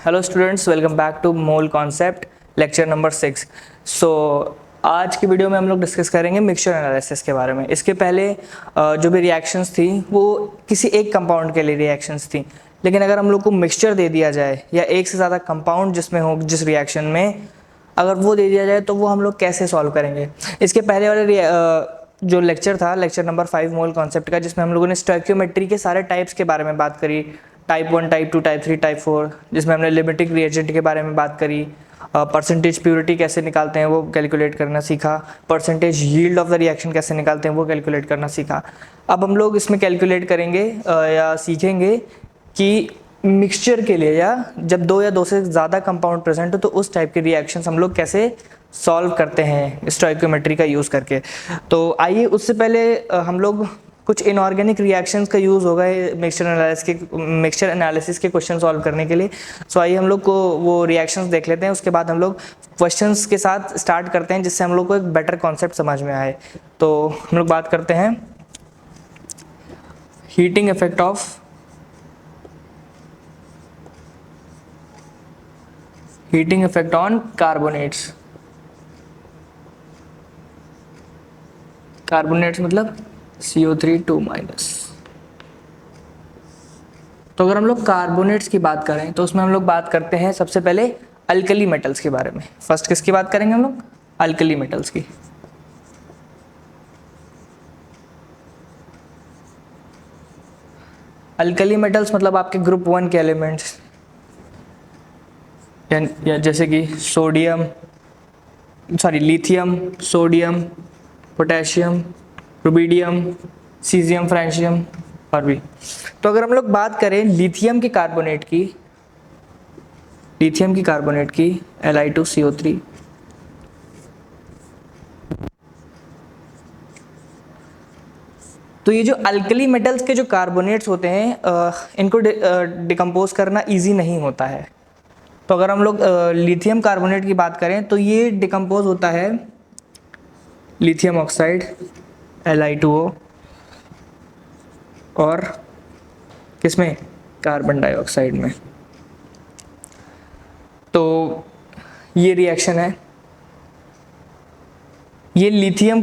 Hello students, welcome back to mole concept lecture number 6। आज की video में हम लोग डिस्कस करेंगे मिक्सचर एनालिसिस के बारे में। इसके पहले जो भी रिएक्शंस थी वो किसी एक कंपाउंड के लिए रिएक्शंस थी, लेकिन अगर हम लोग को मिक्सचर दे दिया जाए या एक से ज़्यादा कंपाउंड जिसमें हो जिस रिएक्शन में, अगर वो दे दिया जाए तो वो हम लोग कैसे सॉल्व करेंगे। इसके पहले वाले जो लेक्चर था, लेक्चर नंबर 5 मोल कॉन्सेप्ट का, जिसमें हम लोगों ने स्टोइकियोमेट्री के सारे टाइप्स के बारे में बात करी, टाइप 1, टाइप 2, टाइप 3, टाइप 4, जिसमें हमने लिमिटिंग रिएजेंट के बारे में बात करी, परसेंटेज प्योरिटी कैसे निकालते हैं वो कैलकुलेट करना सीखा, percentage yield of the reaction कैसे निकालते हैं वो कैलकुलेट करना सीखा। अब हम लोग इसमें कैलकुलेट करेंगे या सीखेंगे कि मिक्सचर के लिए या जब दो या दो से ज़्यादा कंपाउंड प्रेजेंट हो तो उस टाइप के रिएक्शंस हम लोग कैसे सॉल्व करते हैं स्टोइकियोमेट्री का यूज़ करके। तो आइए, उससे पहले हम लोग कुछ इनऑर्गेनिक रिएक्शंस का यूज़ होगा मिक्सचर एनालिसिस के क्वेश्चन सॉल्व करने के लिए। सो आइए हम लोग को वो रिएक्शंस देख लेते हैं, उसके बाद हम लोग क्वेश्चंस के साथ स्टार्ट करते हैं, जिससे हम लोग को एक बेटर कॉन्सेप्ट समझ में आए। तो हम लोग बात करते हैं heating effect on carbonates. Carbonates मतलब CO3 2-। तो अगर हम लोग कार्बोनेट्स की बात करें तो उसमें हम लोग बात करते हैं सबसे पहले अल्कली मेटल्स के बारे में। फर्स्ट किसकी बात करेंगे हम लोग? अल्कली मेटल्स की। अल्कली मेटल्स मतलब आपके ग्रुप 1 के एलिमेंट्स, या जैसे कि lithium, sodium, potassium, rubidium, caesium, francium और भी। तो अगर हम लोग बात करें लिथियम की कार्बोनेट की Li2CO3, तो ये जो अल्कली मेटल्स के जो कार्बोनेट्स होते हैं इनको डिकम्पोज करना इजी नहीं होता है। तो अगर हम लोग लिथियम कार्बोनेट की बात करें तो ये डिकम्पोज होता है लिथियम ऑक्साइड Li2O और किसमें? कार्बन डाइऑक्साइड में। तो ये रिएक्शन है, ये लिथियम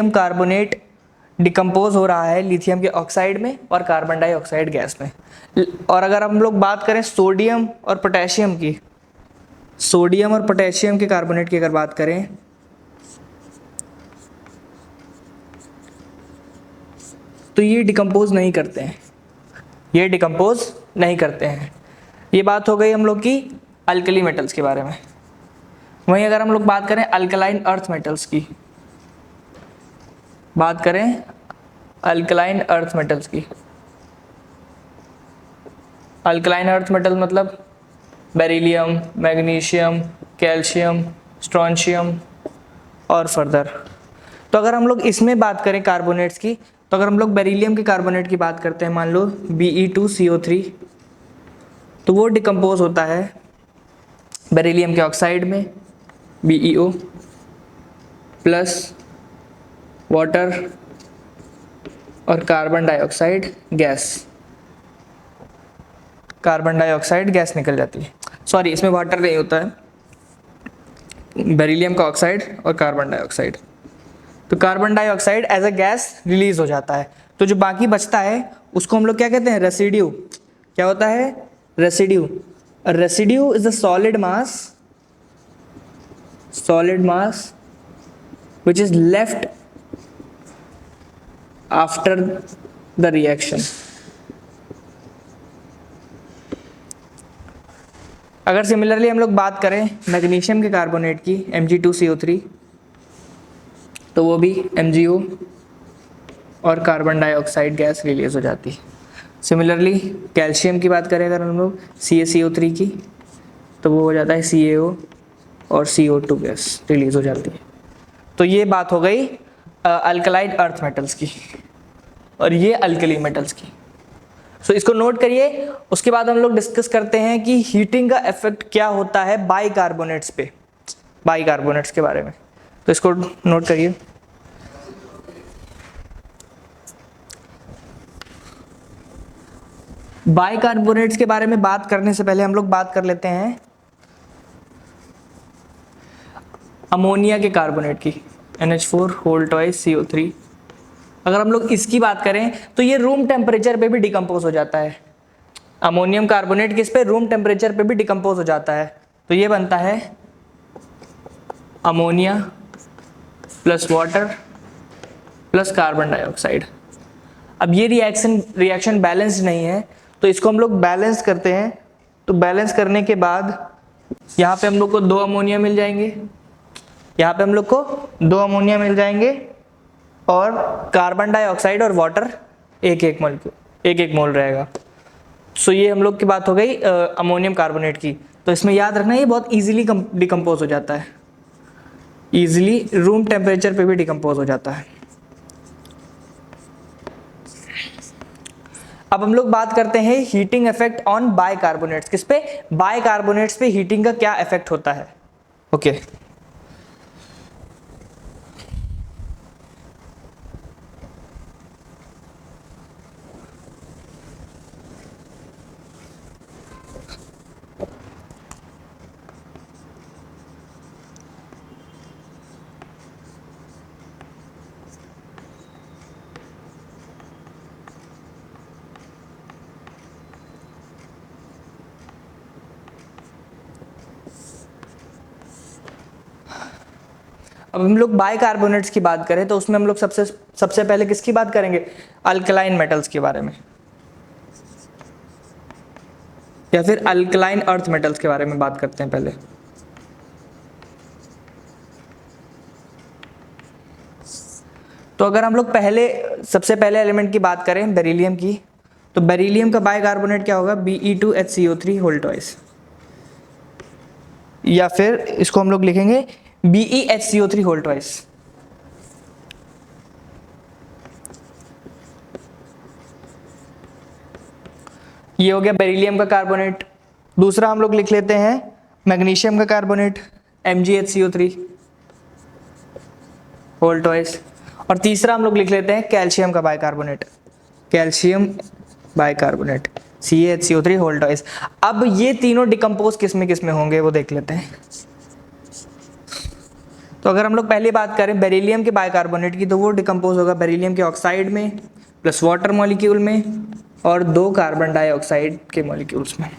कार्बोनेट डिकम्पोज हो रहा है लिथियम के ऑक्साइड में और कार्बन डाइऑक्साइड गैस में। और अगर हम लोग बात करें सोडियम और पोटेशियम के कार्बोनेट की अगर बात करें तो ये डिकम्पोज नहीं करते हैं। ये बात हो गई हम लोग की अल्कली मेटल्स के बारे में। वहीं अगर हम लोग बात करें अल्कलाइन अर्थ मेटल्स की, अल्कलाइन अर्थ मेटल मतलब बेरिलियम, मैग्नीशियम, कैल्शियम, स्ट्रोंशियम और फर्दर। तो अगर हम लोग इसमें बात करें कार्बोनेट्स की, तो अगर हम लोग बेरिलियम के कार्बोनेट की बात करते हैं, मान लो Be2CO3, तो वो डिकम्पोज होता है बेरिलियम के ऑक्साइड में BeO प्लस वाटर और कार्बन डाइऑक्साइड गैस निकल जाती है। सॉरी, इसमें वाटर नहीं होता है, बेरिलियम का ऑक्साइड और कार्बन डाइऑक्साइड। तो carbon dioxide as a gas release हो जाता है। तो जो बाकी बचता है उसको हम लोग क्या कहते हैं? रेसिड्यू। क्या होता है? Residue is a solid mass which is left after the reaction। अगर सिमिलरली हम लोग बात करें मैग्नीशियम के कार्बोनेट की Mg2CO3, तो वो भी MgO और कार्बन डाइऑक्साइड गैस रिलीज हो जाती है। सिमिलरली कैल्शियम की बात करें अगर हम लोग CaCO3 की, तो वो हो जाता है CaO और CO2 गैस रिलीज हो जाती है। तो ये बात हो गई अल्कलाइन अर्थ मेटल्स की और ये अल्कली मेटल्स की। सो इसको नोट करिए। उसके बाद हम लोग डिस्कस करते हैं कि हीटिंग का इफेक्ट क्या होता है बाइकार्बोनेट्स के बारे में। तो इसको नोट करिए। बाइकार्बोनेट्स के बारे में बात करने से पहले हम लोग बात कर लेते हैं अमोनिया के कार्बोनेट की, NH4 होल ट्वाइस CO3। अगर हम लोग इसकी बात करें तो ये रूम टेम्परेचर पे भी डिकम्पोज हो जाता है। अमोनियम कार्बोनेट किस पे, रूम टेम्परेचर पे भी डिकम्पोज हो जाता है। तो ये बनता है ammonia plus water plus carbon dioxide. अब ये रिएक्शन बैलेंस्ड नहीं है, तो इसको हम लोग बैलेंस करते हैं। तो बैलेंस करने के बाद यहाँ पे हम लोग को 2 अमोनिया मिल जाएंगे, यहाँ पे हम लोग को 2 अमोनिया मिल जाएंगे, और कार्बन डाइऑक्साइड और वाटर एक एक मोल रहेगा। सो ये हम लोग की बात हो गई अमोनियम कार्बोनेट की। तो इसमें याद रखना ये बहुत इजीली डिकम्पोज हो जाता है, इजीली रूम टेम्परेचर पे भी डिकम्पोज हो जाता है। अब हम लोग बात करते हैं हीटिंग इफेक्ट ऑन बाइकार्बोनेट्स। किस पे, बाइकार्बोनेट्स पे हीटिंग का क्या इफेक्ट होता है। ओके अब हम लोग बाइकार्बोनेट्स की बात करें तो उसमें हम लोग सबसे पहले किसकी बात करेंगे, अल्कलाइन मेटल्स के बारे में, या फिर अल्कलाइन अर्थ मेटल्स के बारे में बात करते हैं पहले। तो अगर हम लोग सबसे पहले एलिमेंट की बात करें बेरिलियम की, तो बेरिलियम का बाइकार्बोनेट क्या होगा, Be2HCO3 होल ट्वाइस, या फिर इसको हम लोग लिखेंगे BeHCO3 होल ट्वाइस। ये हो गया बेरिलियम का कार्बोनेट। दूसरा हम लोग लिख लेते हैं मैग्नीशियम का कार्बोनेट MgHCO3 होल ट्वाइस। और तीसरा हम लोग लिख लेते हैं कैल्शियम का bicarbonate, calcium bicarbonate CaHCO3 whole twice. अब ये तीनों डिकम्पोज किस में होंगे वो देख लेते हैं। तो अगर हम लोग पहली बात करें बेरिलियम के बाइकार्बोनेट की, तो वो डिकम्पोज होगा बेरिलियम के ऑक्साइड में प्लस वाटर मॉलिक्यूल में और 2 कार्बन डाइऑक्साइड के मॉलिक्यूल्स में।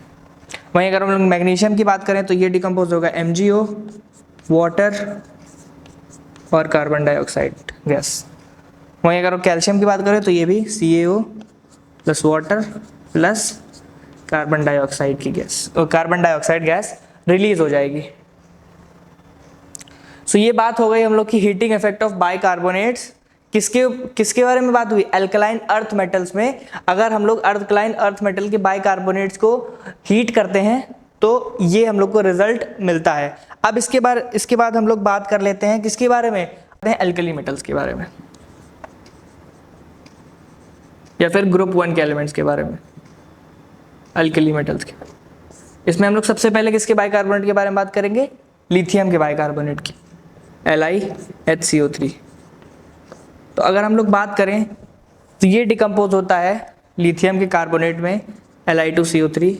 वहीं अगर हम लोग मैग्नीशियम की बात करें तो ये डिकम्पोज होगा MgO, वाटर और कार्बन डाइऑक्साइड गैस। वहीं अगर कैल्शियम की बात करें तो ये भी CaO plus water plus carbon dioxide की गैस, और कार्बन डाइऑक्साइड गैस रिलीज हो जाएगी। सो ये बात हो गई हम लोग की हीटिंग इफेक्ट ऑफ बाइकार्बोनेट्स। किसके बारे में बात हुई, अल्कलाइन अर्थ मेटल्स में। अगर हम लोग अल्कलाइन अर्थ मेटल के बाइकार्बोनेट्स को हीट करते हैं तो ये हम लोग को रिजल्ट मिलता है। अब इसके बाद हम लोग बात कर लेते हैं किसके बारे में, अल्कली मेटल्स के बारे में, या फिर ग्रुप 1 के एलिमेंट्स के बारे में, अल्कली मेटल्स के। इसमें हम लोग सबसे पहले किसके बाइकार्बोनेट के बारे में बात करेंगे, लिथियम के बाइकार्बोनेट की, LiHCO3। तो अगर हम लोग बात करें तो ये डिकम्पोज होता है लिथियम के कार्बोनेट में Li2CO3,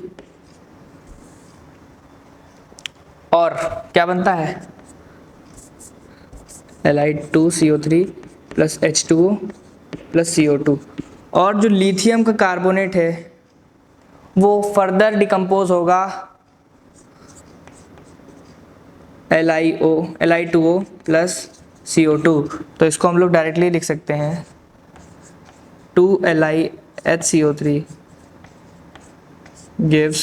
और क्या बनता है Li2CO3 plus H2O plus CO2। और जो लिथियम का कार्बोनेट है वो फर्दर डिकम्पोज होगा Li2O प्लस CO2। तो इसको हम लोग डायरेक्टली लिख सकते हैं 2LiHCO3 gives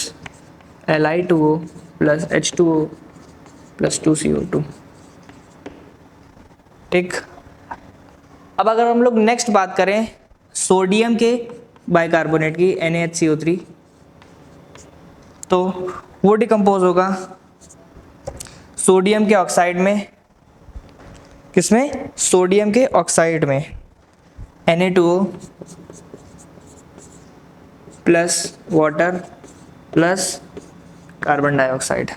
Li2O plus H2O plus 2CO2। ठीक। अब अगर हम लोग नेक्स्ट बात करें सोडियम के बाइकार्बोनेट की NaHCO3, तो वो डिकम्पोज होगा सोडियम के ऑक्साइड में, किसमें, सोडियम के ऑक्साइड में Na2O plus water plus carbon dioxide,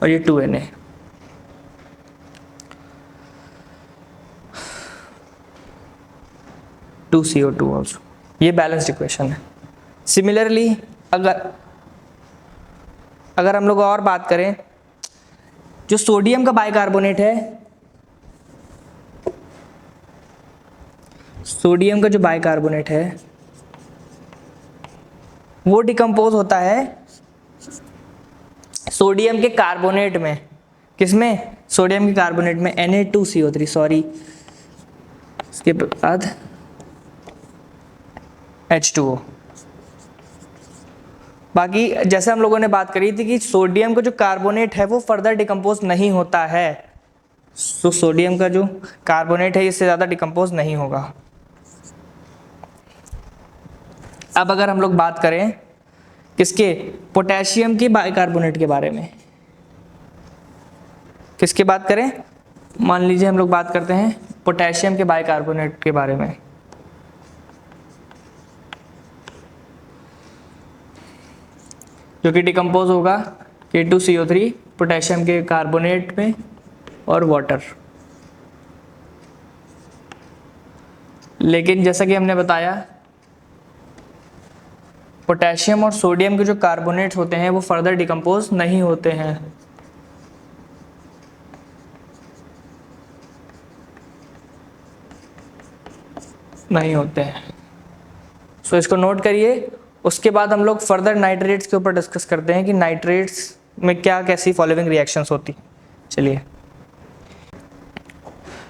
और ये 2Na। CO2 also. ये बैलेंस्ड इक्वेशन है। सिमिलरली अगर हम लोग और बात करें, जो सोडियम का बाइकार्बोनेट है, सोडियम का जो बाइकार्बोनेट है वो डिकम्पोज होता है सोडियम के कार्बोनेट में। किसमें? सोडियम के कार्बोनेट में, Na2CO3, सॉरी, इसके बाद H2O। बाकी जैसे हम लोगों ने बात करी थी कि सोडियम का जो कार्बोनेट है वो फर्दर डिकम्पोज नहीं होता है, तो सोडियम का जो कार्बोनेट है इससे ज़्यादा डिकम्पोज नहीं होगा। अब अगर हम लोग बात करें किसके? पोटेशियम के बाइकार्बोनेट के बारे में। किसके बात करें? मान लीजिए हम लोग बात करते हैं पोटेशियम के बाइकार्बोनेट के बारे में। जो कि डिकम्पोज होगा K2CO3 पोटेशियम के कार्बोनेट में और वाटर। लेकिन जैसा कि हमने बताया, पोटेशियम और सोडियम के जो कार्बोनेट होते हैं वो फर्दर डिकम्पोज नहीं होते हैं। नहीं होते हैं, सो इसको नोट करिए। उसके बाद हम लोग फर्दर नाइट्रेट्स के ऊपर डिस्कस करते हैं कि नाइट्रेट्स में क्या कैसी फॉलोइंग रिएक्शंस होती। चलिए,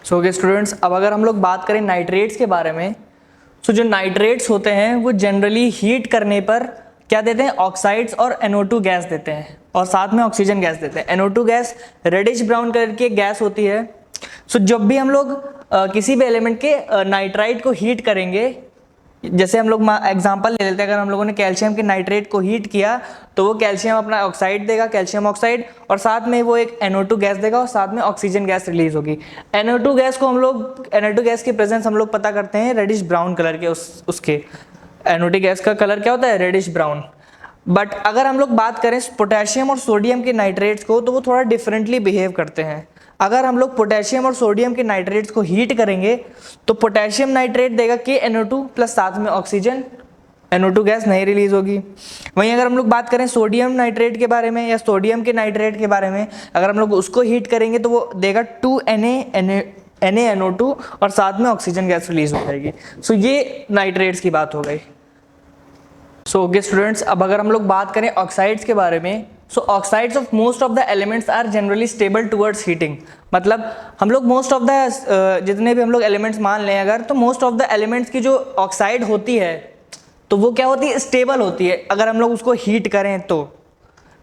सो ओके स्टूडेंट्स, अब अगर हम लोग बात करें नाइट्रेट्स के बारे में, तो जो नाइट्रेट्स होते हैं वो जनरली हीट करने पर क्या देते हैं? ऑक्साइड्स और NO2 गैस देते हैं और साथ में ऑक्सीजन गैस देते हैं। NO2 gas reddish brown colour की एक गैस होती है। सो जब भी हम लोग किसी भी एलिमेंट के नाइट्राइट को हीट करेंगे, जैसे हम लोग एग्जांपल ले लेते हैं, अगर हम लोगों ने कैल्शियम के नाइट्रेट को हीट किया तो वो कैल्शियम अपना ऑक्साइड देगा, कैल्शियम ऑक्साइड, और साथ में वो एक NO2 गैस देगा और साथ में ऑक्सीजन गैस रिलीज होगी। NO2 गैस को हम लोग, NO2 गैस की प्रेजेंस हम लोग पता करते हैं रेडिश ब्राउन कलर के, उसके NO2 गैस का कलर क्या होता है? Reddish brown. बट अगर हम लोग बात करें पोटेशियम और सोडियम के नाइट्रेट्स को, तो वो थोड़ा डिफरेंटली बिहेव करते हैं। अगर हम लोग पोटेशियम और सोडियम के नाइट्रेट्स को हीट करेंगे तो पोटेशियम नाइट्रेट देगा KNO2 प्लस साथ में ऑक्सीजन, NO2 गैस नहीं रिलीज होगी। वहीं अगर हम लोग बात करें सोडियम नाइट्रेट के बारे में या सोडियम के नाइट्रेट के बारे में, अगर हम लोग उसको हीट करेंगे तो वो देगा 2NaNO2 और साथ में ऑक्सीजन गैस रिलीज हो जाएगी। सो ये नाइट्रेट्स की बात हो गई। सो ओके स्टूडेंट्स, अब अगर हम लोग बात करें ऑक्साइड्स के बारे में, so oxides of most of the elements are generally stable towards heating. मतलब हम लोग मोस्ट ऑफ द जितने भी हम लोग एलिमेंट्स मान लें अगर, तो मोस्ट ऑफ द एलिमेंट्स की जो ऑक्साइड होती है तो वो क्या होती है? स्टेबल होती है अगर हम लोग उसको हीट करें तो।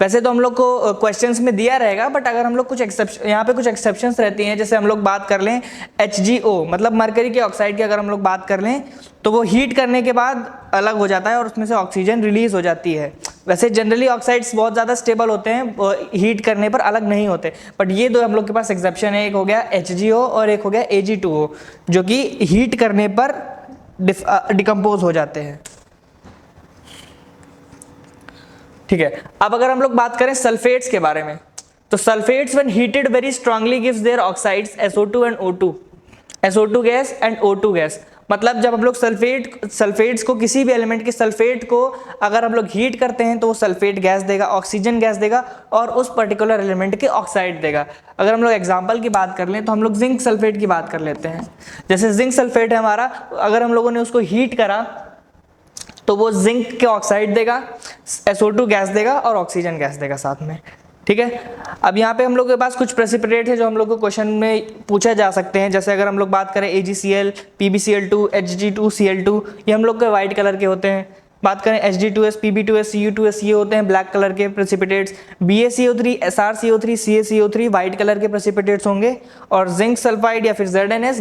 वैसे तो हम लोग को क्वेश्चंस में दिया रहेगा, बट अगर हम लोग कुछ एक्सेप्शन, यहाँ पे कुछ एक्सेप्शंस रहती हैं, जैसे हम लोग बात कर लें HgO मतलब मरकरी के ऑक्साइड की अगर हम लोग बात कर लें तो वो हीट करने के बाद अलग हो जाता है और उसमें से ऑक्सीजन रिलीज हो जाती है। वैसे जनरली ऑक्साइड्स बहुत ज़्यादा स्टेबल होते हैं, हीट करने पर अलग नहीं होते, बट ये दो हम लोग के पास एक्सेप्शन है, एक हो गया HgO और एक हो गया Ag2O, जो कि हीट करने पर डिकम्पोज हो जाते हैं। ठीक है, अब अगर हम लोग बात करें सल्फेट्स के बारे में, तो sulphates when heated very strongly gives there oxides SO2 and O2, SO2 gas and O2 gas. मतलब जब हम लोग सल्फेट्स को, किसी भी एलिमेंट के सल्फेट को अगर हम लोग हीट करते हैं तो वो सल्फेट गैस देगा, ऑक्सीजन गैस देगा और उस पर्टिकुलर एलिमेंट के ऑक्साइड देगा। अगर हम लोग एग्जांपल की बात कर लें तो हम लोग जिंक सल्फेट की बात कर लेते हैं। जैसे जिंक सल्फेट है हमारा, अगर हम लोगों ने उसको हीट करा तो वो जिंक के ऑक्साइड देगा, SO2 गैस देगा और ऑक्सीजन गैस देगा साथ में। ठीक है, अब यहाँ पे हम लोग के पास कुछ प्रेसिपिटेट है जो हम लोग को क्वेश्चन में पूछा जा सकते हैं। जैसे अगर हम लोग बात करें AgCl, PbCl2, Hg2Cl2, ये हम लोग के वाइट कलर के होते हैं। बात करें Hg2S, Pb2S, Cu2S, ये होते हैं ब्लैक कलर के precipitates. BaCO3, SrCO3, CaCO3 white colour के प्रेसिपिटेट्स होंगे और जिंक सल्फाइड या फिर ZnS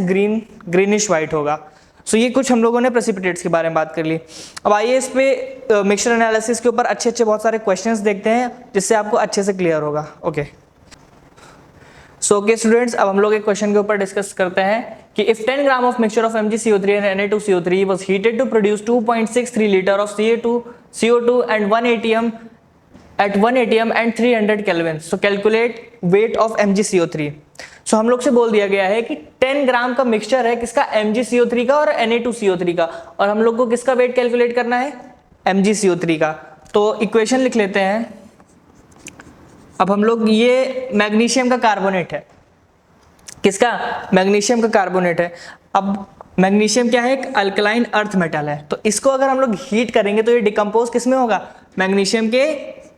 ग्रीनिश वाइट होगा। सो ये कुछ हम लोगों ने प्रेसिपिटेट्स के बारे में बात कर ली। अब आइए इस पे मिक्सचर एनालिसिस के ऊपर अच्छे बहुत सारे क्वेश्चंस देखते हैं जिससे आपको अच्छे से क्लियर होगा। ओके, सो ओके स्टूडेंट्स, अब हम लोग एक क्वेश्चन के ऊपर डिस्कस करते हैं कि if 10 gram of mixture of MgCO3 and Na2CO3 was heated to produce 2.63 litre of CO2 and 1 atm at 1 atm and 300 Kelvin, so calculate weight of MgCO3। सो हम लोग से बोल दिया गया है कि 10 ग्राम का मिक्सचर है किसका? MgCO3 का और Na2CO3 का, और हम लोग को किसका वेट कैलकुलेट करना है? MgCO3 का। तो इक्वेशन लिख लेते हैं। अब हम लोग, ये मैग्नीशियम का कार्बोनेट है, किसका? मैग्नीशियम का कार्बोनेट है। अब मैग्नीशियम क्या है? एक अल्कलाइन अर्थ मेटल है। तो इसको अगर हम लोग हीट करेंगे तो ये डिकम्पोज किस में होगा? मैग्नीशियम के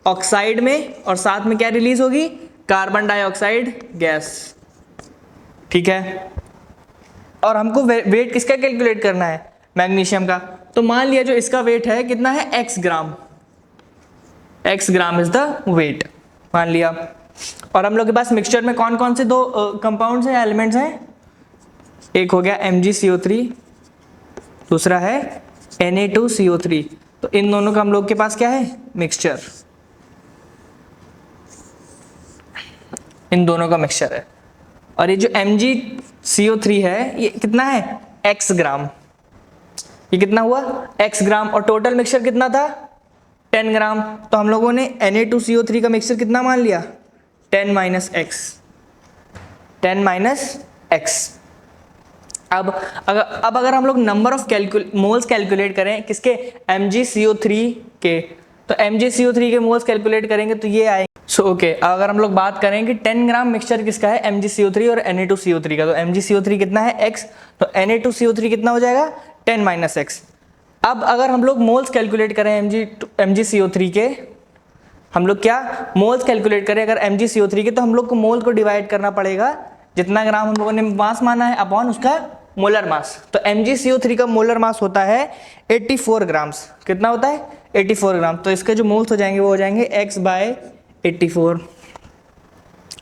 ऑक्साइड में, और साथ में क्या रिलीज होगी? Carbon dioxide gas. ठीक है, और हमको वेट किसका कैलकुलेट करना है? मैग्नीशियम का। तो मान लिया जो इसका वेट है कितना है? x gram. x gram is the weight, मान लिया। और हम लोग के पास मिक्सचर में कौन कौन से दो कंपाउंड्स हैं, एलिमेंट्स हैं? एक हो गया MgCO3, दूसरा है Na2CO3। तो इन दोनों का हम लोग के पास क्या है? मिक्सचर, इन दोनों का मिक्सचर है। और ये जो MgCO3 है ये कितना है? x ग्राम। ये कितना हुआ? x ग्राम। और टोटल मिक्सचर कितना था? 10 ग्राम। तो हम लोगों ने Na2CO3 का मिक्सचर कितना मान लिया? 10 - x, 10 - x। अब अगर हम लोग नंबर ऑफ मोल्स कैलकुलेट करें किसके? MgCO3 के, तो MgCO3 के मोल्स कैलकुलेट करेंगे तो ये आएंगे। सो ओके, अगर हम लोग बात करें कि 10 ग्राम मिक्सचर किसका है? MgCO3 और Na2CO3 का। तो MgCO3 कितना है? x। तो Na2CO3 कितना हो जाएगा? 10 - x। अब अगर हम लोग मोल्स कैलकुलेट करें MgCO3 के, हम लोग क्या मोल्स कैलकुलेट करें अगर MgCO3 के, तो हम लोग को मोल को डिवाइड करना पड़ेगा जितना ग्राम हम लोगों ने मास माना है अपॉन उसका मोलर मास। तो MgCO3 का मोलर मास होता है 84 ग्राम्स। कितना होता है? 84 ग्राम। तो इसके जो मोल्स हो जाएंगे वो हो जाएंगे x/84।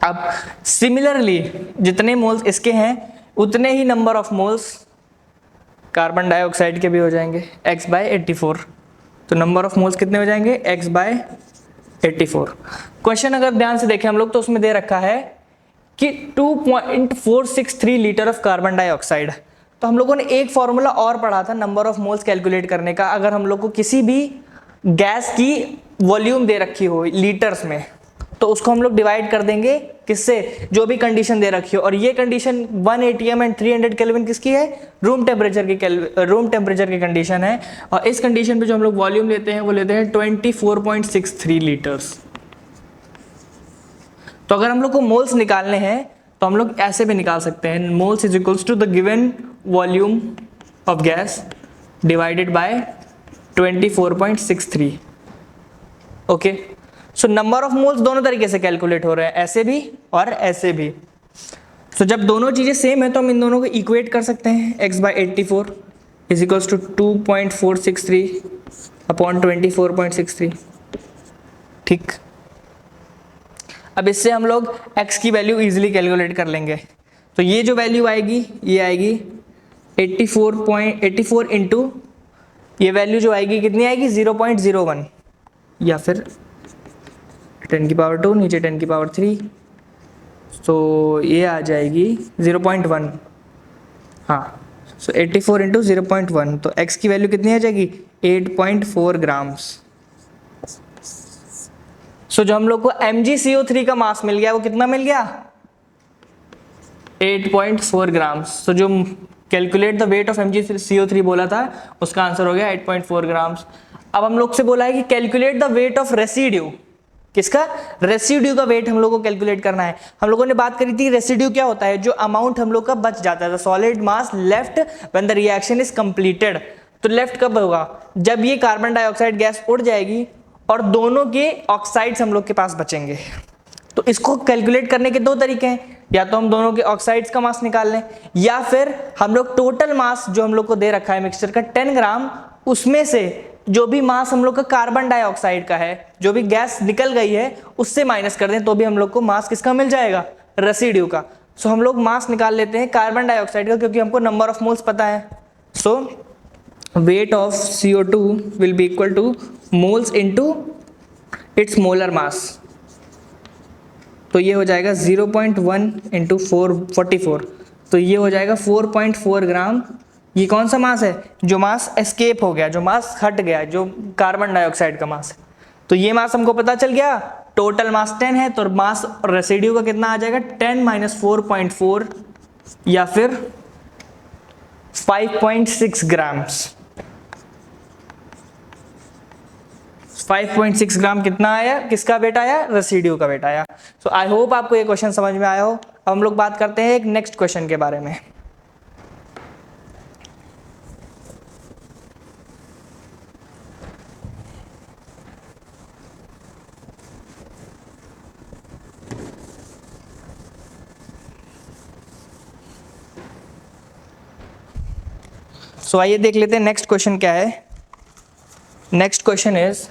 अब सिमिलरली जितने मोल्स इसके हैं उतने ही number of moles carbon dioxide के भी हो जाएंगे x/84। तो नंबर ऑफ मोल्स कितने हो जाएंगे? x/84। क्वेश्चन अगर ध्यान से देखें हम लोग तो उसमें दे रखा है कि 2.463 लीटर ऑफ कार्बन डाइऑक्साइड। तो हम लोगों ने एक फॉर्मूला और पढ़ा था नंबर ऑफ मोल्स कैलकुलेट करने का। अगर हम लोग को किसी भी गैस की वॉल्यूम दे रखी हो लीटर्स में, तो उसको हम लोग डिवाइड कर देंगे किससे? जो भी कंडीशन दे रखी हो। और ये कंडीशन 1 atm एंड 300 केल्विन किसकी है? रूम टेम्परेचर की कंडीशन है। और इस कंडीशन पे जो हम लोग वॉल्यूम लेते हैं वो लेते हैं 24.63 लीटर्स। तो अगर हम लोग को मोल्स निकालने हैं तो हम लोग ऐसे भी निकाल सकते हैं, moles is equals to the given volume of gas divided by 24.63। Okay, so number of moles दोनों तरीके से कैलकुलेट हो रहे हैं, ऐसे भी और ऐसे भी। सो जब दोनों चीजें सेम है तो हम इन दोनों को इक्वेट कर सकते हैं। x/84 is equals to 2.463 upon 24.63। ठीक, अब इससे हम लोग x की वैल्यू इजीली कैलकुलेट कर लेंगे। तो ये जो वैल्यू आएगी ये आएगी 84 इंटू, ये वैल्यू जो आएगी कितनी आएगी? 0.01, या फिर 10⁻², नीचे 10⁻³ तो ये आ जाएगी 0.1। हाँ, सो 84 इंटू 0.1, तो x की वैल्यू कितनी आ जाएगी? 8.4 ग्राम्स। सो जो हम लोग को MgCO3 का मास मिल गया वो कितना मिल गया? 8.4 ग्राम्स। सो जो calculate the weight of MgCO3 बोला था उसका आंसर हो गया 8.4 ग्राम्स। अब हम लोग से बोला है कि calculate the weight of residue. किसका? रेसिड्यू का वेट हम लोग को कैलकुलेट करना है। हम लोगों ने बात करी थी रेसिड्यू क्या होता है? जो अमाउंट हम लोग का बच जाता है, solid mass left when the reaction is completed. तो लेफ्ट कब होगा? जब ये कार्बन डाइऑक्साइड गैस उड़ जाएगी और दोनों के ऑक्साइड्स हम लोग के पास बचेंगे। तो इसको कैलकुलेट करने के दो तरीके हैं, या तो हम दोनों के ऑक्साइड्स का मास निकाल लें, या फिर हम लोग टोटल मास जो हम लोग को दे रखा है मिक्सचर का 10 ग्राम, उसमें से जो भी मास हम लोग का कार्बन डाइऑक्साइड का है, जो भी गैस निकल गई है उससे माइनस कर दें तो भी हम लोग को मास किसका मिल जाएगा? रेसिड्यू का। सो हम लोग मास निकाल लेते हैं कार्बन डाइऑक्साइड का, क्योंकि हमको नंबर ऑफ मोल्स पता है। So weight of CO2 will be equal to moles into its molar mass. तो ये हो जाएगा 0.1 इंटू 444, तो ये हो जाएगा 4.4 ग्राम। ये कौन सा मास है? जो मास एस्केप हो गया, जो मास हट गया, जो कार्बन डाइऑक्साइड का मास है। तो ये मास हमको पता चल गया, टोटल मास 10 है, तो मास रेसिड्यू का कितना आ जाएगा? 10 - 4.4 या फिर 5.6 ग्राम्स। 5.6 ग्राम कितना आया, किसका वेट आया, रेसिड्यू का वेट आया। सो आई होप आपको ये क्वेश्चन समझ में आया हो। अब हम लोग बात करते हैं एक नेक्स्ट क्वेश्चन के बारे में। सो आइए देख लेते हैं नेक्स्ट क्वेश्चन क्या है। Next question is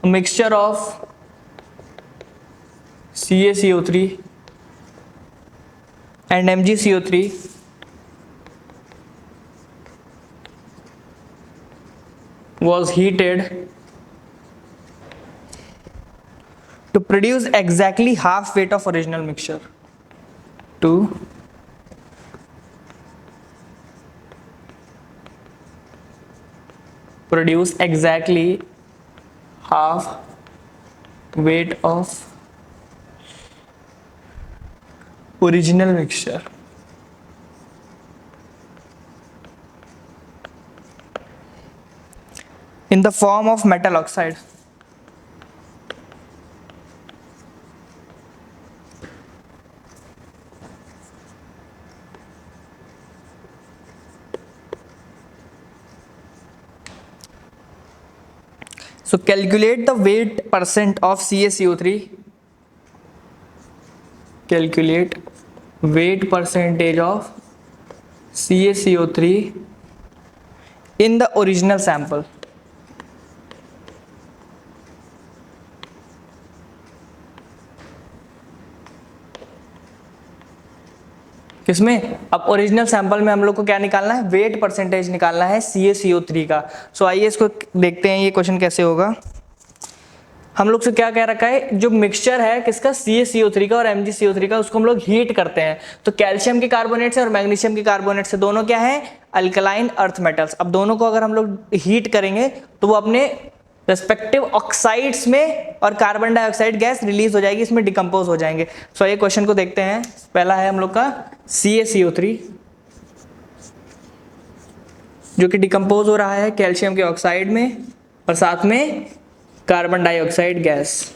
mixture of CaCO3 and MgCO3 was heated to produce exactly half weight of original mixture. To produce exactly half weight of original mixture. In the form of metal oxide. So calculate the weight percent of CaCO3. Calculate weight percentage of CaCO3 in the original sample. किसमें, अब original sample में हम लोग को क्या निकालना है, wait percentage निकालना है CaCO3 का। सो आइए इसको देखते हैं ये क्वेश्चन कैसे होगा। हम लोग से क्या कह रखा है, जो मिक्सचर है किसका, CaCO3 का और MgCO3 का, उसको हम लोग हीट करते हैं। तो कैल्शियम के कार्बोनेट से और मैग्नीशियम के कार्बोनेट से, दोनों क्या है, अल्कलाइन अर्थ मेटल्स। अब दोनों को अगर हम लोग हीट करेंगे तो वो अपने रेस्पेक्टिव ऑक्साइड्स में और कार्बन डाइऑक्साइड गैस रिलीज हो जाएगी, इसमें डिकम्पोज हो जाएंगे। सो ये क्वेश्चन को देखते हैं। पहला है हम लोग का CaCO3 जो कि डिकम्पोज हो रहा है कैल्शियम के ऑक्साइड में और साथ में कार्बन डाइऑक्साइड गैस।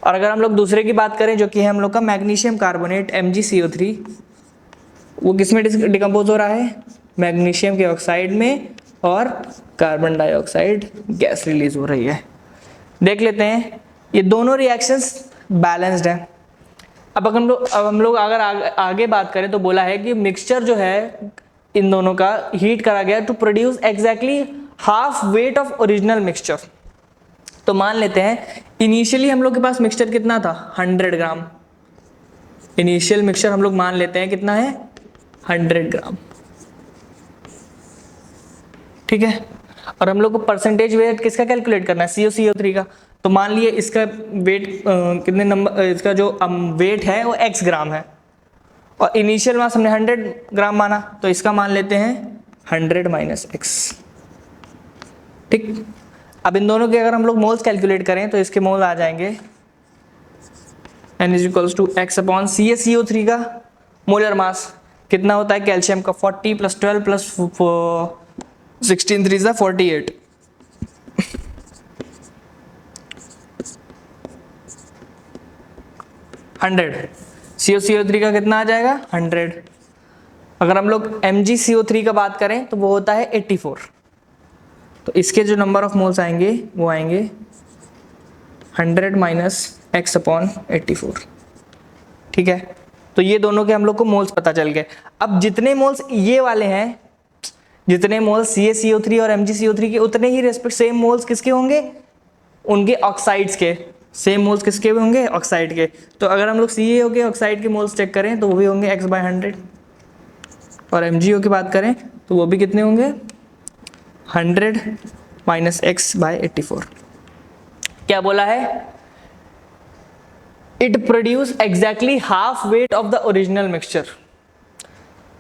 और अगर हम लोग दूसरे की बात करें जो कि है हम लोग का मैग्नीशियम कार्बोनेट MgCO3, वो किस में डिकम्पोज हो रहा है, मैग्नीशियम के ऑक्साइड में और कार्बन डाइऑक्साइड गैस रिलीज हो रही है। देख लेते हैं, ये दोनों रिएक्शंस बैलेंस्ड हैं। अब हम लोग अगर आगे बात करें तो बोला है कि मिक्सचर जो है इन दोनों का हीट करा गया to produce exactly half weight of original mixture. तो मान लेते हैं इनिशियली हम लोग के पास मिक्सचर कितना था, 100 ग्राम। इनिशियल मिक्सचर हम लोग मान लेते हैं कितना है, 100 ग्राम, ठीक है। और हम लोग को परसेंटेज वेट किसका कैलकुलेट करना है, CaCO3 का। तो मान लिए इसका वेट कितने नंबर, इसका जो वेट है वो x ग्राम है और इनिशियल मास हमने 100 ग्राम माना, तो इसका मान लेते हैं 100 - x, ठीक। अब इन दोनों के अगर हम लोग मोल्स कैलकुलेट करें तो इसके मोल आ जाएंगे N = x/, CaCO3 का मोलर मास कितना होता है कैल्शियम का, 40 + 12 + 16 3 = 48। CaCO3 का कितना आ जाएगा, 100। अगर हम लोग MgCO3 का बात करें तो वो होता है 84। तो इसके जो नंबर ऑफ मोल्स आएंगे वो आएंगे 100 - x/84, ठीक है। तो ये दोनों के हम लोग को मोल्स पता चल गए। अब जितने मोल्स ये वाले हैं, जितने मोल्स CaCO3 और MgCO3 के, उतने ही रेस्पेक्ट सेम मोल्स किसके होंगे, उनके ऑक्साइड्स के। सेम मोल्स किसके भी होंगे, ऑक्साइड के। तो अगर हम लोग CaO के ऑक्साइड के मोल्स चेक करें तो वो भी होंगे x/100, और MgO की बात करें तो वो भी कितने होंगे, 100 - x/84। क्या बोला है, it produce exactly half weight of the original mixture.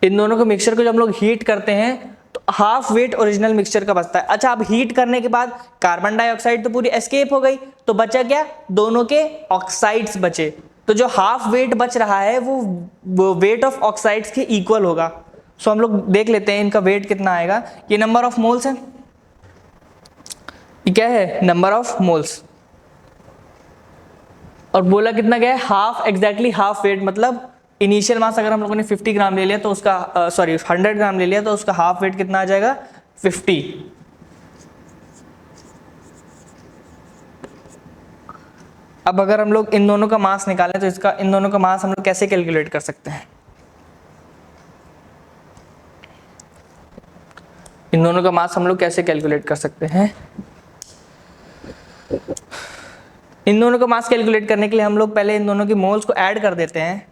इन दोनों के मिक्सचर को जब हम लोग हीट करते हैं तो हाफ वेट ओरिजिनल मिक्सचर का बचता है। अच्छा, अब हीट करने के बाद कार्बन डाइऑक्साइड तो पूरी एस्केप हो गई, तो बचा क्या, दोनों के ऑक्साइड्स बचे। तो जो हाफ वेट बच रहा है वो वेट ऑफ ऑक्साइड्स के इक्वल होगा। सो हम लोग देख लेते हैं इनका वेट कितना आएगा। ये नंबर ऑफ मोल्स है, ये क्या है, नंबर ऑफ मोल्स, और बोला कितना गया है, हाफ, एग्जैक्टली हाफ वेट, मतलब इनिशियल मास अगर हम लोगों ने 50 ग्राम ले लिया तो उसका 100 ग्राम ले लिया तो उसका हाफ वेट कितना आ जाएगा, 50। अब अगर हम लोग इन दोनों का मास निकालें तो इसका, इन दोनों का मास हम लोग कैसे कैलकुलेट कर सकते हैं, इन दोनों का मास हम लोग कैसे कैलकुलेट कर सकते हैं। इन दोनों का मास कैलकुलेट करने के लिए हम लोग पहले इन दोनों की मोल्स को ऐड कर देते हैं,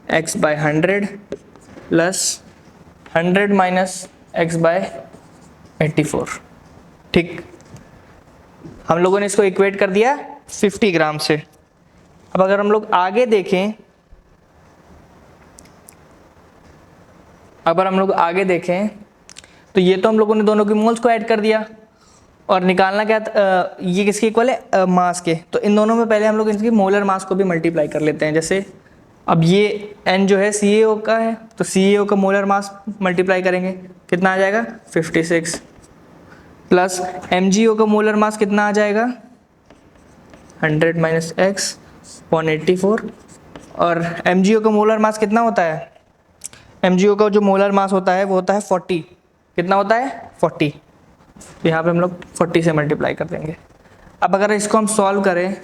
x/100 प्लस 100 माइनस x/84। ठीक, हम लोगों ने इसको इक्वेट कर दिया 50 ग्राम से। अब अगर हम लोग आगे देखें, तो ये तो हम लोगों ने दोनों की मोल्स को ऐड कर दिया और निकालना क्या ये किसके इक्वल है, मास के। तो इन दोनों में पहले हम लोग इनकी मोलर मास को भी मल्टीप्लाई कर लेते हैं। जैसे अब ये n जो है CaO का है, तो CaO का मोलर मास मल्टीप्लाई करेंगे, कितना आ जाएगा 56, प्लस MgO का मोलर मास कितना आ जाएगा 100 माइनस x 184, और MgO का मोलर मास कितना होता है, MgO का जो मोलर मास होता है वो होता है 40, कितना होता है 40, तो यहाँ पे हम लोग 40 से मल्टीप्लाई कर देंगे। अब अगर इसको हम सॉल्व करें,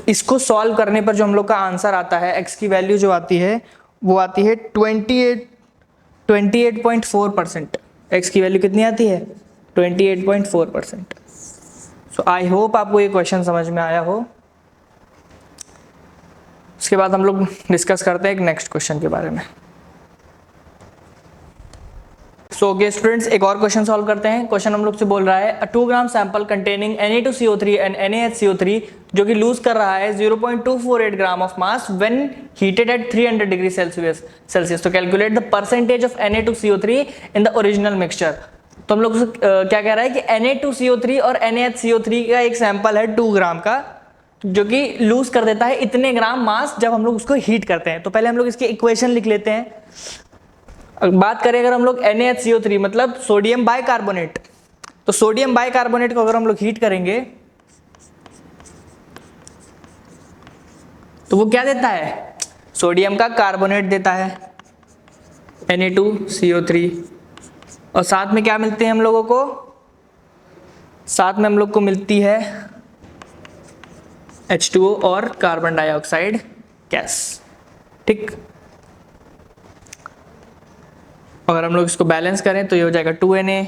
इसको सॉल्व करने पर जो हम लोग का आंसर आता है, x की वैल्यू जो आती है वो आती है 28.4%। x की वैल्यू कितनी आती है 28.4%। सो आई होप आपको ये क्वेश्चन समझ में आया हो। उसके बाद हम लोग डिस्कस करते हैं एक नेक्स्ट क्वेश्चन के बारे में। सो ओके स्टूडेंट्स, एक और क्वेश्चन सॉल्व करते हैं। क्वेश्चन हम लोग से बोल रहा है 2 gram sample containing Na2CO3 and NaHCO3 जो कि लूज कर रहा है 0.248 gram of mass when heated at 300 degree Celsius. तो calculate the percentage of Na2CO3 in the original mixture. तो हम लोग क्या कह रहा है कि Na2CO3 और NaHCO3 का एक सैंपल है 2 ग्राम का, जो कि लूज कर देता है इतने ग्राम मास जब हम लोग उसको हीट करते हैं। तो पहले हम लोग इसकी इक्वेशन लिख लेते हैं। बात करें अगर हम लोग NaHCO3 मतलब सोडियम बाइकार्बोनेट, तो सोडियम बाइकार्बोनेट को अगर हम लोग हीट करेंगे तो वो क्या देता है, सोडियम का कार्बोनेट देता है Na2CO3, और साथ में क्या मिलते हैं हम लोगों को, साथ में हम लोग को मिलती है H2O और कार्बन डाइऑक्साइड गैस। ठीक, अगर हम लोग इसको बैलेंस करें तो ये हो जाएगा 2Na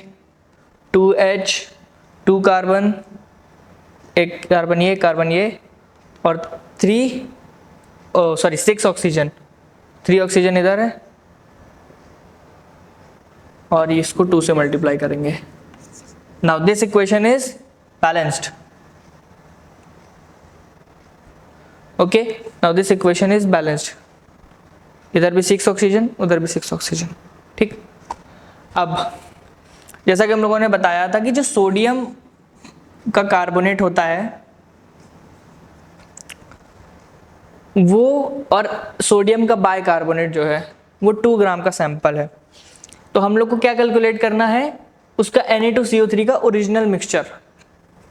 2H 2 कार्बन, एक कार्बन ये और 6 ऑक्सीजन, 3 ऑक्सीजन इधर है और इसको 2 से मल्टीप्लाई करेंगे। Now this equation is balanced. Okay, now this equation is balanced, इधर भी 6 ऑक्सीजन उधर भी 6 ऑक्सीजन। ठीक, अब जैसा कि हम लोगों ने बताया था कि जो सोडियम का कार्बोनेट होता है वो, और सोडियम का बाइकार्बोनेट जो है वो 2 ग्राम का सैंपल है। तो हम लोग को क्या कैलकुलेट करना है, उसका Na2CO3 का original mixture,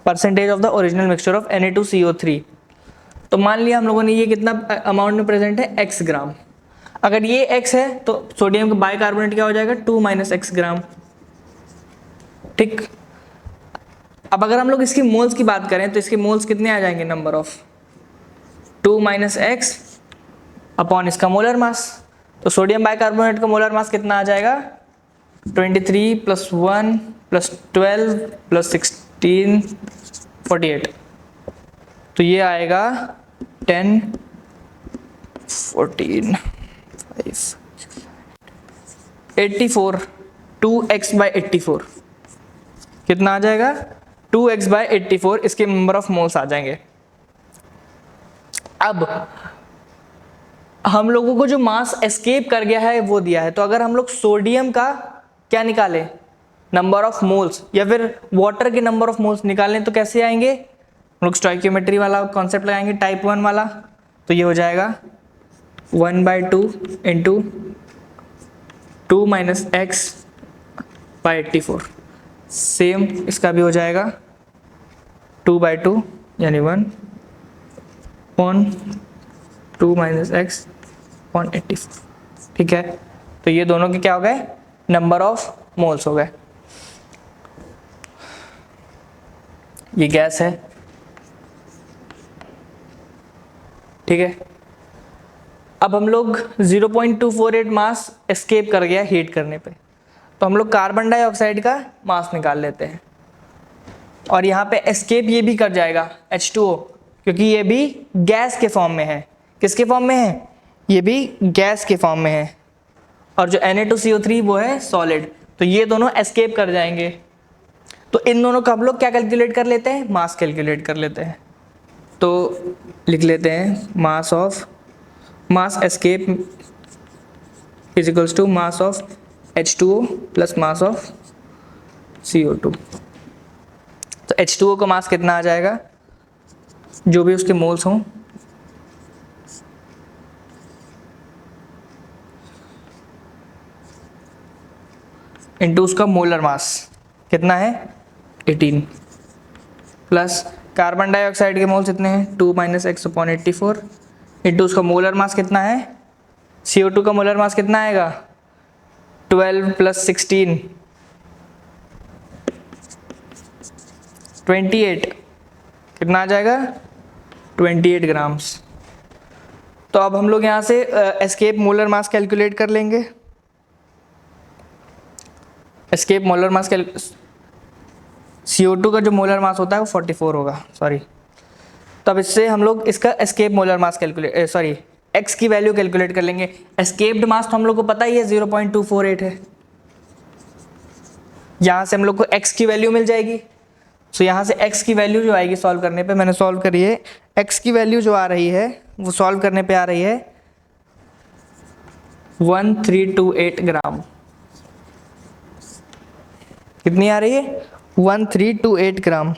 percentage of the original mixture of Na2CO3। तो मान लिया हम लोगों ने ये कितना अमाउंट में प्रेजेंट है, x ग्राम। अगर ये x है तो सोडियम का बाइकार्बोनेट क्या हो जाएगा, 2 माइनस x ग्राम। ठीक, अब अगर हम लोग इसकी मोल्स की बात करें तो इसके मोल्स कितने आ जाएंगे, number of 2 minus x upon इसका मोलर मास। तो सोडियम बाइकार्बोनेट का मोलर मास कितना आ जाएगा, 23 प्लस 1 प्लस 12 प्लस 16 48। तो ये आएगा 10 14 5 84, 2x/84 कितना आ जाएगा, 2x/84 इसके नंबर ऑफ मोल्स आ जाएंगे। अब हम लोगों को जो मास एस्केप कर गया है वो दिया है, तो अगर हम लोग सोडियम का क्या निकालें, नंबर ऑफ मोल्स, या फिर वाटर के नंबर ऑफ मोल्स निकालें तो कैसे आएंगे, लोग स्टोइकियोमेट्री वाला कॉन्सेप्ट लगाएंगे, टाइप 1 वाला, तो ये हो जाएगा 1/2 into 2 minus x by 84। Same इसका भी हो जाएगा 2/2 यानी 1/2 माइनस एक्स अपॉन 84। ठीक है, तो ये दोनों के क्या हो गए, नंबर ऑफ मोल्स हो गए। ये गैस है, ठीक है। अब हम लोग 0.248 मास एस्केप कर गया हीट करने पे, तो हम लोग कार्बन डाइऑक्साइड का मास निकाल लेते हैं, और यहाँ पे एस्केप ये भी कर जाएगा H2O, क्योंकि ये भी गैस के फॉर्म में है। किसके फॉर्म में है, ये भी गैस के फॉर्म में है, और जो Na2CO3 वो है सॉलिड, तो ये दोनों एस्केप कर जाएंगे। तो इन दोनों का हम लोग क्या कैलकुलेट कर लेते हैं, मास कैलकुलेट कर लेते हैं। तो लिख लेते हैं mass escape is equals to mass of H2O plus mass of CO2। तो H2O का मास कितना आ जाएगा, जो भी उसके मोल्स हों, इनटू उसका मोलर मास कितना है 18, प्लस कार्बन डाइऑक्साइड के मोल्स कितने हैं 2 माइनस एक्स अपॉन 84, इंटू उसका मोलर मास कितना है, CO2 का मोलर मास कितना आएगा 12 प्लस 16 28, कितना आ जाएगा 28 ग्राम्स। तो अब हम लोग यहाँ से एस्केप मोलर मास कैलकुलेट कर लेंगे। एस्केप मोलर मास CO2 का जो मोलर मास होता है वो 44 होगा, सॉरी। तो अब इससे हम लोग इसका एस्केप मोलर मास एक्स की वैल्यू कैलकुलेट कर लेंगे। एस्केप्ड मास तो हम लोग को पता ही है 0.248 है, यहाँ से हम लोग को x की वैल्यू मिल जाएगी। तो यहाँ से x की वैल्यू जो आएगी सॉल्व करने पे, मैंने सॉल्व करी है, x की वैल्यू जो आ रही है वो सॉल्व करने पे आ रही है 1328 ग्राम। कितनी आ रही है 1328 ग्राम।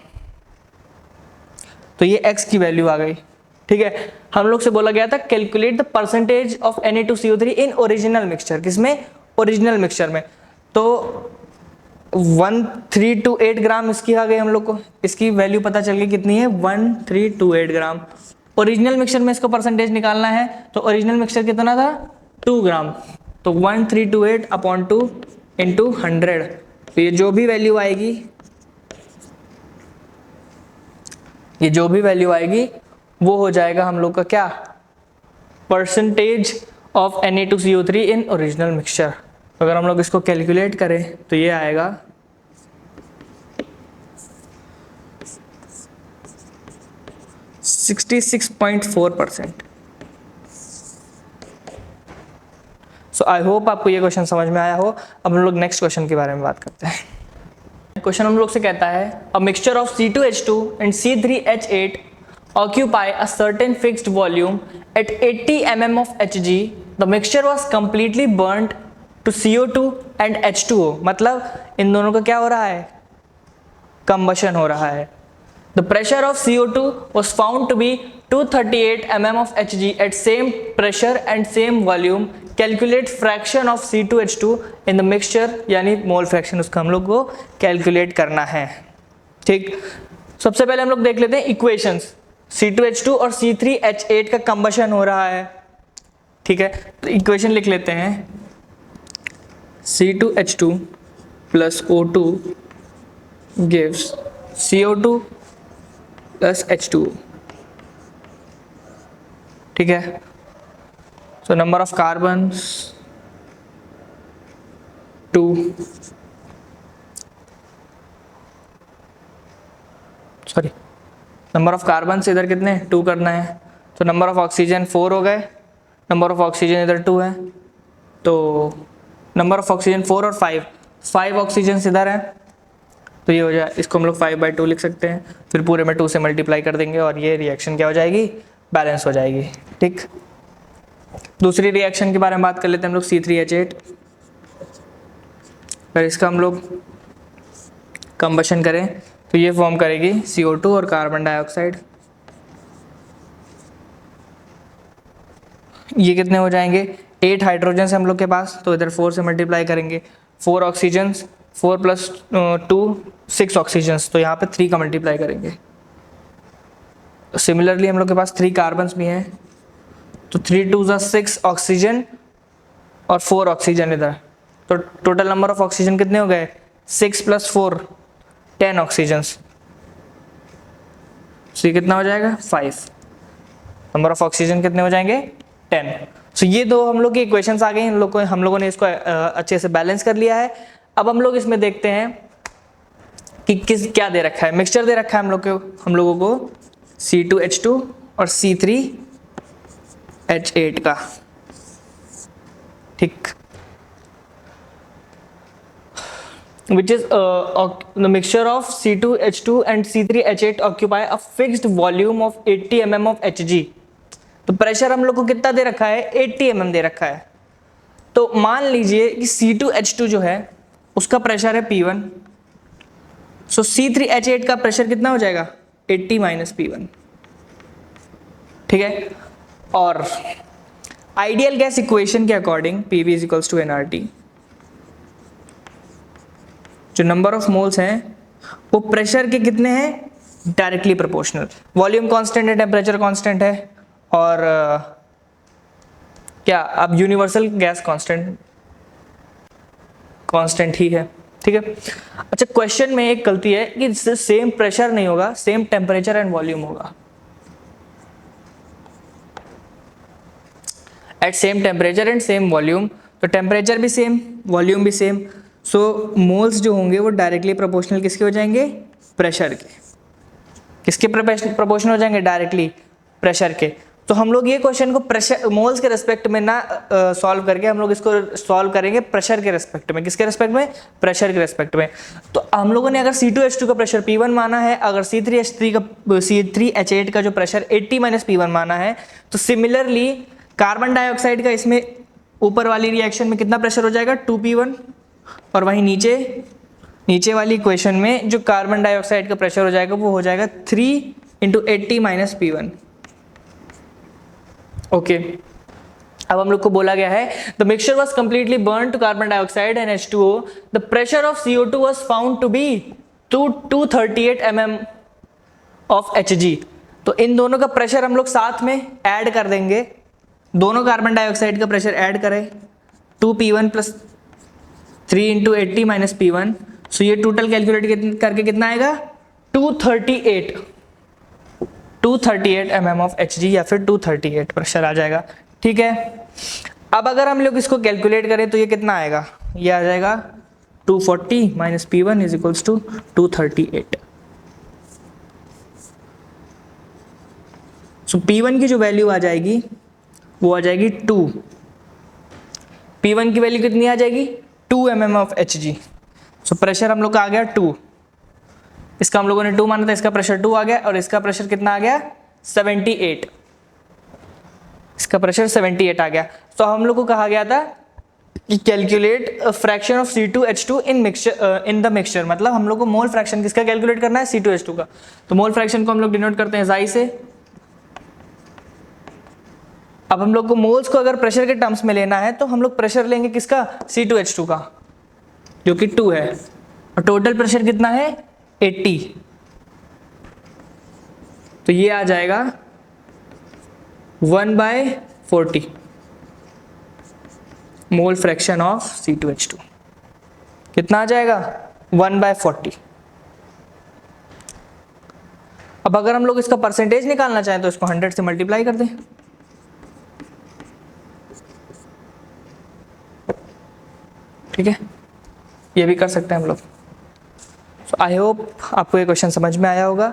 तो ये x की वैल्यू आ गई, ठीक है। हम लोग से बोला गया था calculate the percentage of Na2CO3 in original mixture, किसमें, ओरिजिनल मिक्सचर में। तो 1328 ग्राम इसकी आ गई, हम लोग को इसकी वैल्यू पता चल गई कितनी है 1328 ग्राम। ओरिजिनल मिक्सचर में इसको परसेंटेज निकालना है, तो ओरिजिनल मिक्सचर कितना था 2 ग्राम, तो 1328 अपॉन 2 इंटू 100। तो ये जो भी वैल्यू आएगी वो हो जाएगा हम लोग का क्या, percentage of Na2CO3 in original mixture. अगर हम लोग इसको कैलकुलेट करें तो ये आएगा 66.4%। सो आई होप आपको ये क्वेश्चन समझ में आया हो। अब हम लोग नेक्स्ट क्वेश्चन के बारे में बात करते हैं। क्वेश्चन हम लोग से कहता है a mixture of C2H2 and C3H8 occupy a certain fixed volume at 80 mm of Hg. The mixture was completely burnt to CO2 and H2O। मतलब इन दोनों का क्या हो रहा है, कंबशन हो रहा है। The pressure of CO2 was found to be 238 mm of Hg at same pressure and same volume. Calculate fraction of C2H2 in the mixture, यानी मोल फ्रैक्शन उसका हम लोग को कैलकुलेट करना है, ठीक। सबसे पहले हम लोग देख लेते हैं इक्वेशंस। C2H2 और C3H8 का कंबशन हो रहा है, ठीक है। तो इक्वेशन लिख लेते हैं, C2H2 plus O2 gives CO2 plus H2O, ठीक है। सो number of carbons 2, sorry number of carbon इधर कितने 2 करना है, तो नंबर ऑफ ऑक्सीजन 4 हो गए, नंबर ऑफ ऑक्सीजन इधर 2 है, तो नंबर ऑफ ऑक्सीजन 4 और 5 ऑक्सीजन इधर है, तो ये हो जाए, इसको हम लोग 5/2 लिख सकते हैं। फिर पूरे में 2 से मल्टीप्लाई कर देंगे और ये रिएक्शन क्या हो जाएगी, बैलेंस हो जाएगी, ठीक। दूसरी रिएक्शन के बारे में बात कर लेते हैं हम लोग C3H8। अगर इसका हम लोग कंबशन करें तो ये फॉर्म करेगी CO2 और कार्बन डाइऑक्साइड। ये कितने हो जाएंगे, 8 हाइड्रोजन हम लोग के पास, तो इधर 4 से मल्टीप्लाई करेंगे, 4 ऑक्सीजन, 4 + 2 6 ऑक्सीजन, तो यहाँ पे 3 का मल्टीप्लाई करेंगे। सिमिलरली हम लोग के पास 3 कार्बन्स भी हैं, तो 3 × 2 = 6 ऑक्सीजन और 4 ऑक्सीजन इधर, तो टोटल नंबर ऑफ ऑक्सीजन कितने हो गए, 6 + 4 10 ऑक्सीजन। तो ये कितना हो जाएगा, 5। नंबर ऑफ ऑक्सीजन कितने हो जाएंगे, 10। सो ये दो हम लोग की इक्वेशंस आ गई, हम लोगों ने इसको अच्छे से बैलेंस कर लिया है। अब हम लोग इसमें देखते हैं कि क्या दे रखा है, मिक्सचर दे रखा है हम लोगों को C2H2 और C3H8 का, ठीक, which is the mixture of C2H2 and C3H8 occupy a fixed volume of 80 mm of Hg। तो प्रेशर हम लोग को कितना दे रखा है, 80 mm दे रखा है। तो मान लीजिए कि C2H2 जो है उसका प्रेशर है P1, सो C3H8 का प्रेशर कितना हो जाएगा, 80 - P1, ठीक है। और आइडियल गैस इक्वेशन के अकॉर्डिंग PV = nRT, जो नंबर ऑफ मोल्स हैं वो प्रेशर के कितने हैं, डायरेक्टली प्रोपोर्शनल। वॉल्यूम कांस्टेंट है, टेम्परेचर कांस्टेंट है, और क्या अब यूनिवर्सल गैस कांस्टेंट ही है, ठीक है। अच्छा, क्वेश्चन में एक गलती है कि सेम प्रेशर नहीं होगा, सेम टेम्परेचर एंड वॉल्यूम होगा। At same temperature and same volume, तो टेम्परेचर भी सेम, वॉल्यूम भी सेम, सो मोल्स जो होंगे वो डायरेक्टली प्रोपोर्शनल किसके हो जाएंगे, प्रेशर के। किसके प्रोपोर्शनल हो जाएंगे, डायरेक्टली प्रेशर के। तो हम लोग ये क्वेश्चन को प्रेशर मोल्स के रेस्पेक्ट में ना सॉल्व करके हम लोग इसको सॉल्व करेंगे प्रेशर के रेस्पेक्ट में। किसके रेस्पेक्ट में, प्रेशर के रेस्पेक्ट में। तो हम लोगों ने अगर C2H2 का प्रेशर P1 माना है, अगर C3H8 का जो प्रेशर 80 - P1 माना है, तो सिमिलरली कार्बन डाइऑक्साइड का इसमें ऊपर वाली रिएक्शन में कितना प्रेशर हो जाएगा, 2P1, और वहीं नीचे वाली इक्वेशन में जो कार्बन डाइऑक्साइड का प्रेशर हो जाएगा वो हो जाएगा 3 × 80 - P1। ओके, अब हम लोग को बोला गया है the mixture was completely burn to carbon dioxide and H2O, the pressure of CO2 was found to be 238 mm of Hg। तो इन दोनों का प्रेशर हम लोग साथ में ऐड कर देंगे, दोनों कार्बन डाइऑक्साइड का प्रेशर ऐड करें, 2P1 + 3 × 80 - P1, सो ये टोटल कैलकुलेट करके कितना आएगा, 238 mm ऑफ Hg, या फिर 238 प्रेशर आ जाएगा, ठीक है। अब अगर हम लोग इसको कैलकुलेट करें तो ये कितना आएगा, ये आ जाएगा 240 - P1 = 238। सो P1 की जो वैल्यू आ जाएगी वो आ जाएगी 2, P1 की वैल्यू कितनी आ जाएगी, 2 mm of Hg। So pressure हम लोग का आ गया 2, इसका हम लोगों ने 2 माना था, इसका प्रेशर 2 आ गया, और इसका प्रेशर कितना आ गया, 78, इसका प्रेशर 78 आ गया। तो हम लोग को कहा गया था कि calculate fraction of C2H2 in the mixture, मतलब हम लोग को मोल फ्रैक्शन किसका कैलकुलेट करना है, C2H2 का। तो मोल फ्रैक्शन को हम लोग डिनोट करते हैं xi से। अब हम लोग को मोल्स को अगर प्रेशर के टर्म्स में लेना है तो हम लोग प्रेशर लेंगे किसका, C2H2 का, जो कि 2 है, और टोटल प्रेशर कितना है, 80। तो ये आ जाएगा 1/40 मोल फ्रैक्शन ऑफ C2H2, कितना आ जाएगा, 1/40। अब अगर हम लोग इसका परसेंटेज निकालना चाहें तो इसको 100 से मल्टीप्लाई कर दें, ठीक है, ये भी कर सकते हैं हम लोग। सो आई होप आपको ये क्वेश्चन समझ में आया होगा।